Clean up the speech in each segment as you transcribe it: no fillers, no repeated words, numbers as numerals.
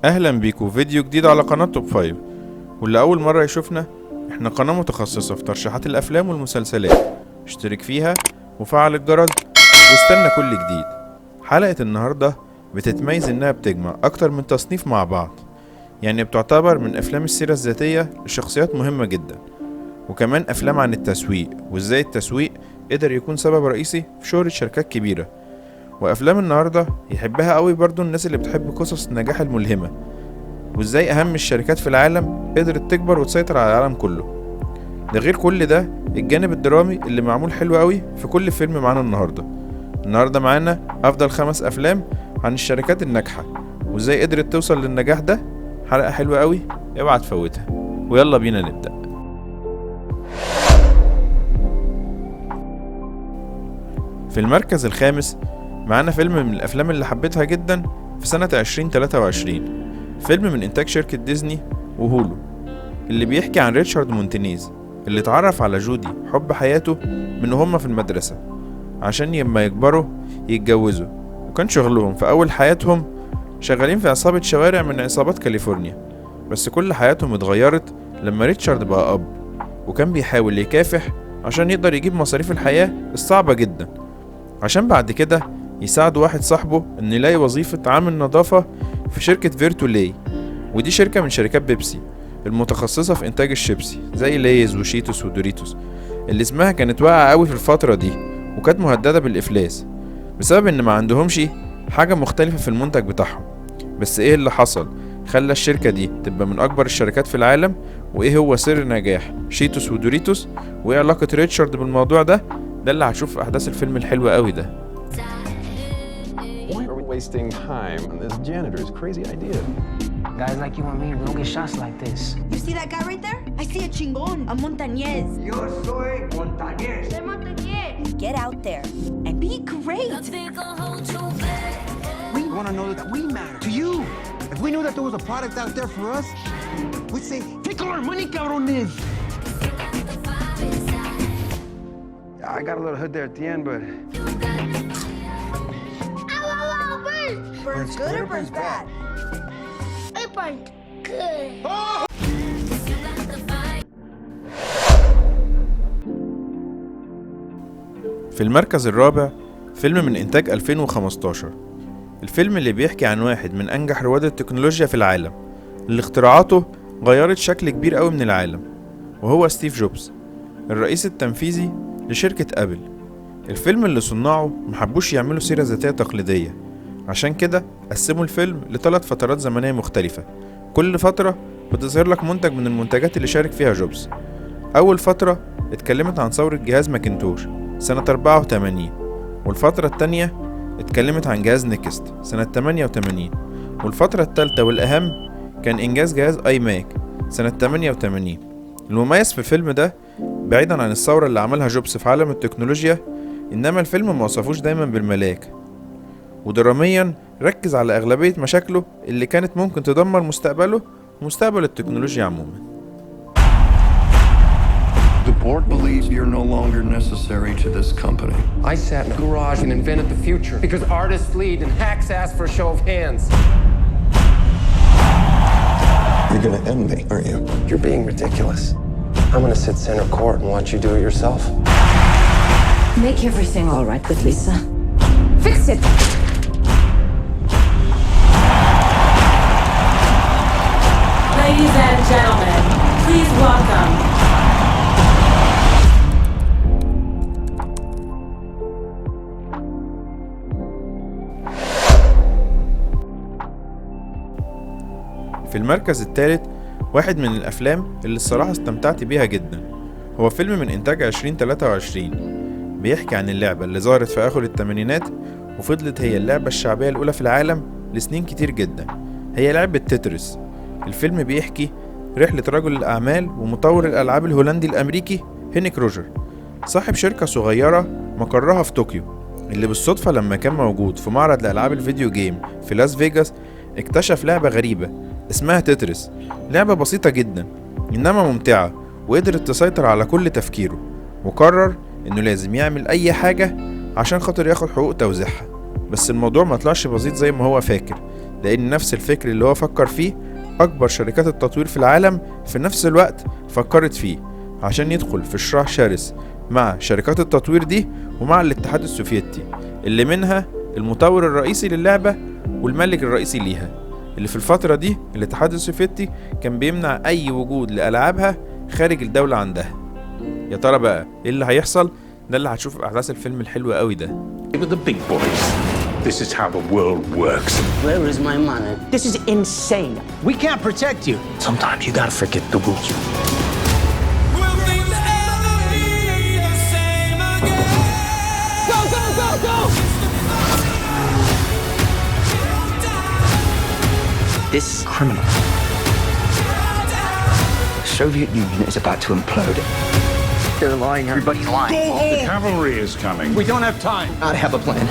اهلا بيكم فيديو جديد على قناة توب 5. واللي اول مرة يشوفنا، احنا قناة متخصصة في ترشيحات الافلام والمسلسلات. اشترك فيها وفعل الجرس واستنى كل جديد. حلقة النهاردة بتتميز انها بتجمع اكتر من تصنيف مع بعض، يعني بتعتبر من افلام السيرة الذاتية لشخصيات مهمة جدا، وكمان افلام عن التسويق وازاي التسويق قدر يكون سبب رئيسي في شهرة شركات كبيرة. وافلام النهارده يحبها قوي برضو الناس اللي بتحب قصص النجاح الملهمه، وازاي اهم الشركات في العالم قدرت تكبر وتسيطر على العالم كله. ده غير كل ده الجانب الدرامي اللي معمول حلو قوي في كل فيلم معانا النهارده معانا افضل 5 افلام عن الشركات الناجحه وازاي قدرت توصل للنجاح ده. حلقه حلوه قوي، اوعى تفوتها. ويلا بينا نبدا. في المركز الخامس معانا فيلم من الافلام اللي حبيتها جدا في سنة 2023، فيلم من انتاج شركة ديزني وهولو، اللي بيحكي عن ريتشارد مونتينيز اللي اتعرف على جودي حب حياته من وهما في المدرسة، عشان لما يكبروا يتجوزوا. وكان شغلهم في اول حياتهم شغالين في عصابة شوارع من عصابات كاليفورنيا، بس كل حياتهم اتغيرت لما ريتشارد بقى اب، وكان بيحاول يكافح عشان يقدر يجيب مصاريف الحياة الصعبة جدا، عشان بعد كده يساعد واحد صاحبه انه يلاقي وظيفة عامل نظافة في شركة فيرتولاي، ودي شركة من شركات بيبسي المتخصصة في انتاج الشيبسي زي ليز وشيتوس ودوريتوس، اللي اسمها كانت واقعة قوي في الفترة دي وكانت مهددة بالافلاس بسبب ان ما عندهمش حاجة مختلفة في المنتج بتاعهم. بس ايه اللي حصل خلى الشركة دي تبقى من اكبر الشركات في العالم؟ وايه هو سر نجاح شيتوس ودوريتوس؟ وايه علاقة ريتشارد بالموضوع ده اللي هتشوف في احداث الفيلم الحلو قوي ده. Wasting time on this janitor's crazy idea. Guys like you and me, we don't get shots like this. You see that guy right there? I see a chingon, a montañez. Yo soy montañez. Soy montañez. Get out there and be great. We want to know that we matter to you. If we knew that there was a product out there for us, we'd say, take all our money, cabrones. I got a little hood there at the end, but... Burns good or burns bad? It burns good. في المركز الرابع فيلم من إنتاج 2015، الفيلم اللي بيحكي عن واحد من أنجح رواد التكنولوجيا في العالم اللي اختراعاته غيرت شكل كبير قوي من العالم، وهو ستيف جوبز الرئيس التنفيذي لشركة أبل. الفيلم اللي صناعه محبوش يعملوا سيرة ذاتية تقليدية، عشان كده قسموا الفيلم ل3 فترات زمنية مختلفة، كل فترة بتظهر لك منتج من المنتجات اللي شارك فيها جوبز. أول فترة اتكلمت عن ثورة جهاز ماكنتوش سنة 84، والفترة التانية اتكلمت عن جهاز نيكست سنة 88، والفترة التالتة والأهم كان إنجاز جهاز آي ماك سنة 88. المميز في الفيلم ده بعيدا عن الثورة اللي عملها جوبز في عالم التكنولوجيا، إنما الفيلم موصفوش دايما بالملاك، ودراميا ركز على أغلبية مشاكله اللي كانت ممكن تدمر مستقبله ومستقبل التكنولوجيا عموما. The board believes you're no longer necessary to this company. I sat in a garage and invented the future because artists lead and hacks ask for a show of hands. You're gonna end me, aren't you? You're being ridiculous. I'm gonna sit center court and watch you do it yourself. Make everything all right with Lisa. Fix it! Ladies and gentlemen, please welcome في المركز الثالث واحد من الأفلام اللي الصراحة استمتعت بيها جدا، هو فيلم من إنتاج 2023 بيحكي عن اللعبة اللي ظهرت في آخر الثمانينات وفضلت هي اللعبة الشعبية الأولى في العالم لسنين كتير جدا، هي لعبة تترس. الفيلم بيحكي رحلة رجل الأعمال ومطور الألعاب الهولندي الأمريكي هينيك روجر، صاحب شركة صغيرة مقرها في طوكيو، اللي بالصدفة لما كان موجود في معرض لألعاب الفيديو جيم في لاس فيجاس اكتشف لعبة غريبة اسمها تترس، لعبة بسيطة جدا إنما ممتعة وقدرت تسيطر على كل تفكيره، وقرر إنه لازم يعمل أي حاجة عشان خاطر ياخد حقوق توزيعها. بس الموضوع ما طلعش بسيط زي ما هو فاكر، لأن نفس الفكر اللي هو فكر فيه أكبر شركات التطوير في العالم في نفس الوقت فكرت فيه، عشان يدخل في صراع شرس مع شركات التطوير دي ومع الاتحاد السوفيتي، اللي منها المطور الرئيسي للعبة والملك الرئيسي ليها، اللي في الفترة دي الاتحاد السوفيتي كان بيمنع أي وجود لألعابها خارج الدولة عندها. يا ترى بقى إيه اللي هيحصل؟ ده اللي هتشوف في أحداث الفيلم الحلو قوي ده. The big boys. This is how the world works. Where is my money? This is insane. We can't protect you. Sometimes you gotta forget the rules. Go, go, go, go! This criminal. The Soviet Union is about to implode. They're lying. Everybody's lying. Go home. The cavalry is coming. We don't have time. I have a plan.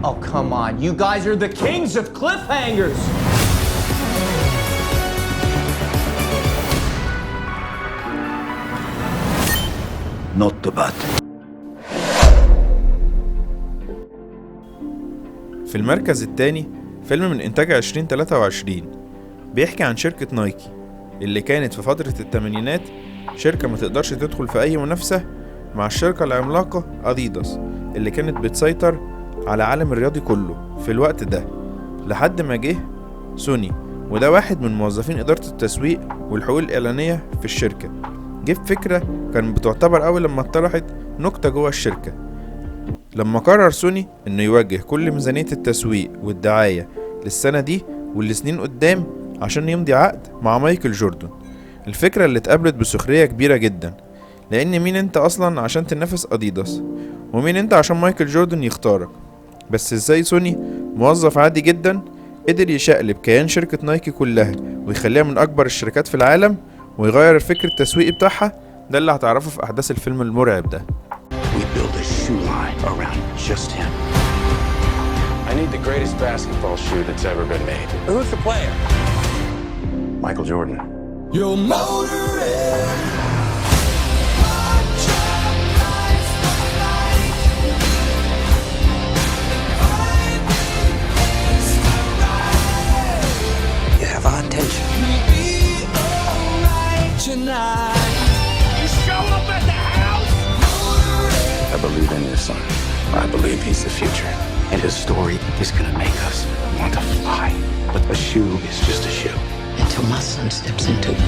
Oh, come on. You guys are the kings of cliffhangers. Not the bat. في المركز الثاني فيلم من إنتاج 2023 بيحكي عن شركة نايكي، اللي كانت في فترة الثمانينات شركة ما تقدرش تدخل في أي منافسة مع الشركة العملاقة أديداس، اللي كانت بتسيطر على عالم الرياضي كله في الوقت ده، لحد ما جه سوني، وده واحد من موظفين إدارة التسويق والحقوق الإعلانية في الشركة. جه بفكرة كانت بتعتبر أول لما اتطرحت نكتة جوه الشركة، لما قرر سوني إنه يوجه كل ميزانية التسويق والدعاية للسنة دي والسنين قدام عشان يمضي عقد مع مايكل جوردن. الفكرة اللي اتقابلت بسخرية كبيرة جدا، لأن مين انت أصلا عشان تنافس أديداس، ومين انت عشان مايكل جوردن يختارك؟ بس ازاي سوني موظف عادي جدا قدر يشقلب كيان شركة نايكي كلها ويخليها من أكبر الشركات في العالم ويغير الفكر التسويقي بتاعها؟ ده اللي هتعرفه في أحداث الفيلم المرعب ده. We build a shoe line around just him. I need the greatest basketball shoe that's ever been made. Who's the player? Michael Jordan. Your motor You have our attention. You show up at the house. I believe in your son. I believe he's the future. And his story is gonna make us want to fly. But a shoe is just a shoe. Until my son steps into it.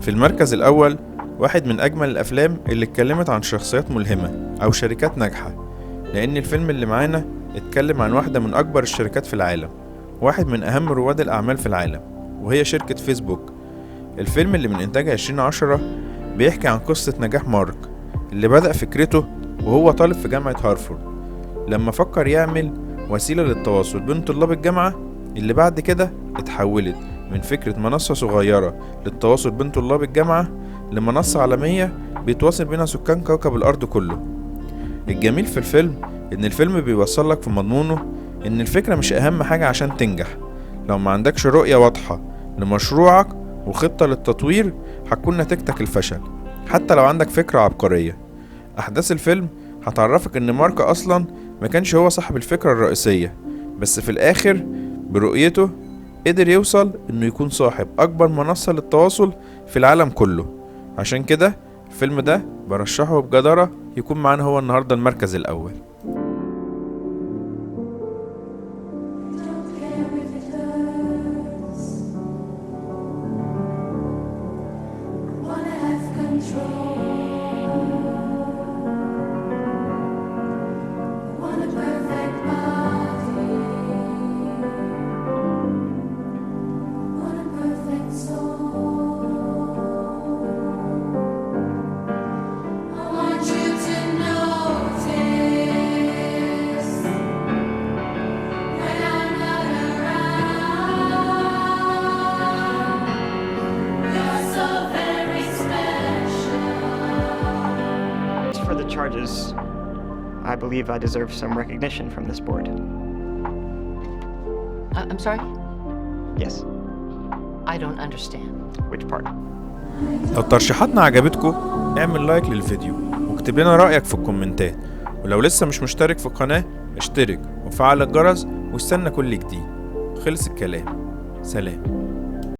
في المركز الأول واحد من أجمل الأفلام اللي اتكلمت عن شخصيات ملهمة أو شركات ناجحة، لأن الفيلم اللي معانا اتكلم عن واحدة من أكبر الشركات في العالم، واحد من أهم رواد الأعمال في العالم، وهي شركة فيسبوك. الفيلم اللي من إنتاج 2010 بيحكي عن قصة نجاح مارك، اللي بدأ فكرته وهو طالب في جامعة هارفارد، لما فكر يعمل وسيلة للتواصل بين طلاب الجامعة، اللي بعد كده اتحولت من فكرة منصة صغيرة للتواصل بين طلاب الجامعة لمنصة عالمية بيتواصل بينها سكان كوكب الأرض كله. الجميل في الفيلم إن الفيلم بيوصل لك في مضمونه إن الفكرة مش أهم حاجة عشان تنجح. لو ما عندكش رؤية واضحة لمشروعك وخطة للتطوير هتكون نتيجتك الفشل، حتى لو عندك فكرة عبقرية. أحداث الفيلم هتعرفك إن مارك أصلا ما كانش هو صاحب الفكرة الرئيسية، بس في الآخر برؤيته قدر يوصل إنه يكون صاحب أكبر منصة للتواصل في العالم كله. عشان كده الفيلم ده برشحه بجدارة يكون معانا هو النهاردة المركز الأول. Charges, I believe I deserve some recognition from this board. I'm sorry? Yes. I don't understand. Which part? لو ترشيحاتنا عجبتكم اعمل لايك للفيديو واكتب لنا رأيك في الكومنتات، ولو لسه مش مشترك في القناة اشترك وفعل الجرس واستنى كل جديد. خلص الكلام، سلام.